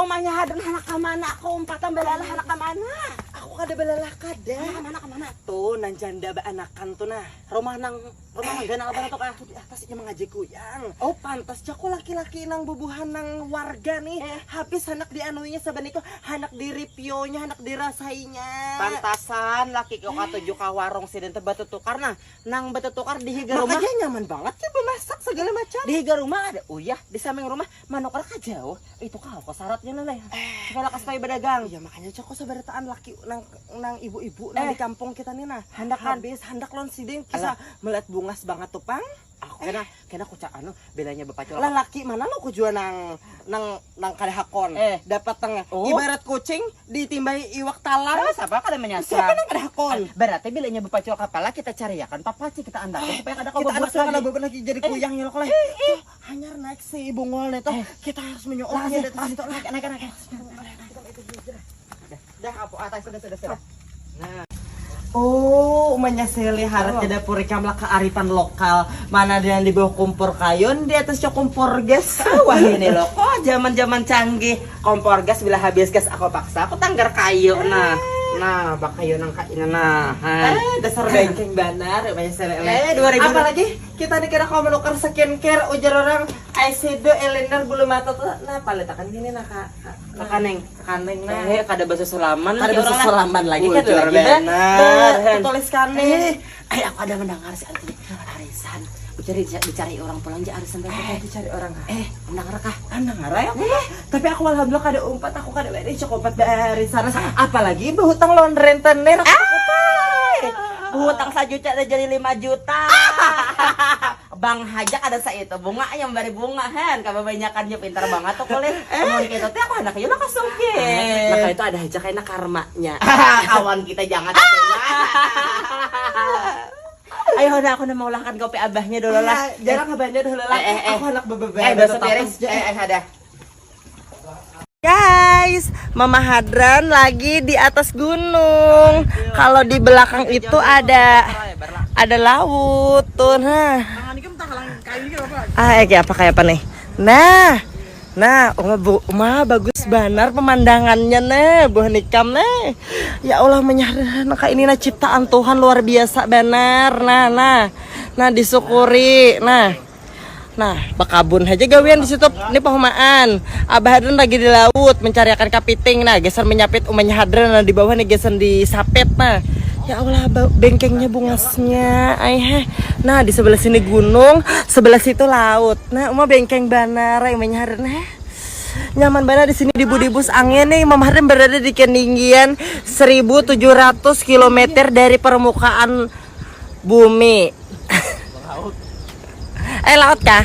umanya hadan hanak ka mana ako umpatan balala hanak ka mana. Aku kada balalah kada. Mana? Tuh nan janda ba anakan tuh nah. Rumah nang ganang apa tuh kah? Di atas inya mangajek kuyang. Oh pantas jaku laki-laki nang bubuhan nang warga nih. Habis hanak di anunya saban itu hanak di review-nya, hanak dirasainya. Pantasan laki kau katuju ka warung si dente batutu karena nang batutukar di higa rumah. Makanya nyaman banget ya bemasak segala macam. Di higa rumah ada uyah di samping rumah manuk ka jauh. Itu kau kok syaratnya nalay. Segala kas pay bedagang. Iya makanya coko sabarataan laki nang ibu-ibu nang di kampung kita nih nah. Handak habis, handak lon siding kisah melihat bungas banget tuh pang. Aku kena kucak anu bedanya bapak cowok. Laki mana lo kujuan nang kadahakon. Dapat tengah. Ibarat kucing ditimbai iwak talang. Siapa kada menyasar? Siapa nang kadahakon? Berarti bilanya bapak cowok kapala kita cari ya kan papaci kita andak supaya kada kau kita buat anak lagi. beban lagi jadi kuyang ya lo koleh. Hanyar naik si bungol nih tuh. Kita harus menyooknya dari situ. Naik. Dah apa atas sudah. Nah. Oh, umanya seli harap ada purikam lah kearifan lokal. Mana dia yang di bawah kompor kayon, di atas kompor gas. Wah ini loh, kok zaman canggih. Kompor gas bila habis gas aku paksa, aku tanggar kayu. Nah, bak kayu nang kain nah. Dasar bengkeng banar, umanya seli. 2000. Apalagi kita dikira kalau menukar skincare, ujar orang eyeshadow, eyeliner, bulu mata tuh. Nah, paletakan gini nah kaneng nah. Kada bahasa Sulaman lagi orang Sulaman lagi kan ujar lagi benar. Tuliskan nih. Aku ada mendengar si arisan. Dicari orang pulang aja arisan tadi. Dicari orang. Mendengar kah? Mendengar ya. Tapi aku alhamdulillah kada umpat, aku kada beri cokopat dari sana. Apalagi berhutang lawan rentenir. Hutang 1 juta jadi 5 juta. Bang Hajak ada sa itu bunga yang bari bunga kan kababanyakannya pintar banget tuh kulit. Kemudian kita teh aku anak yun nakasungkit. Maka itu ada aja kayaknya karmanya. Kawan kita jangan tanya. Ayo udah aku mau ulahkan kopi abahnya dulu lah. Jarang abahnya dulu lah. Aku anak bebebe. Dosa beres. Ada. Guys, Mama Hadran lagi di atas gunung. Kalau di belakang itu ada laut tuh. Nah. Kayak apa nih? Nah, bagus banar pemandangannya nih, buah nikam nih. Ya Allah menyaran, kak ini nah ciptaan Tuhan luar biasa banar. Nah disyukuri. Nah, bakabun aja gawian di situ. Ini pehomaan. Abah Hadran lagi di laut mencari ikan kapiting. Nah, geser menyapit umanya Hadran. Nah, di bawah nih geser disapit. Nah, ya Allah bengkengnya bungasnya. Nah, di sebelah sini gunung, sebelah situ laut. Nah, bengkeng banar umanya Hadran. Nyaman banget di sini di Budibus angin nih. Mama Hadran berada di ketinggian 1.700 km dari permukaan bumi. Laut kah?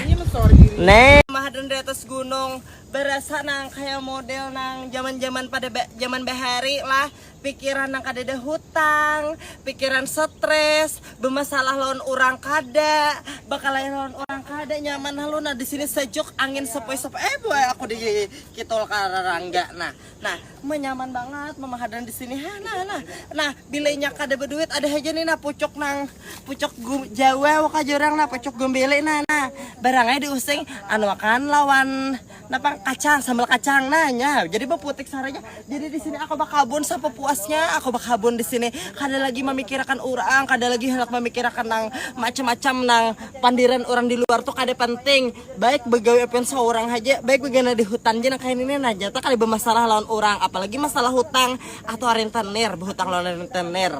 Nih, Mama Hadran di atas gunung berasa nang kayak model nang zaman zaman bahari lah. Pikiran nang kada ada hutang, pikiran stres, bermasalah lawan orang kada, bakal lawan orang kada nyaman halun. Nah di sini sejuk, angin sepoi-sepoi. Boy aku di kitol kararangga. Nah, menyaman banget Mama Hadran di sini. Nah, bilenya kada berduit ada aja nih nah pucuk Jawa waka jorang nah pucuk gombele nah barangnya diusing anu makan lawan napa kacang sambal kacang nanya. Jadi beputik saranya. Jadi di sini aku bakabun sampai puasnya. Aku bakabun di sini. Kada lagi memikirkan orang, kada lagi hendak memikirkan nang macam-macam nang pandiran orang di luar tuh kada penting. Baik begawe apa seorang aja, baik begana di hutan aja nang kayak ini aja tak kada bermasalah lawan orang, apalagi masalah hutang atau rentenir, berhutang lawan rentenir.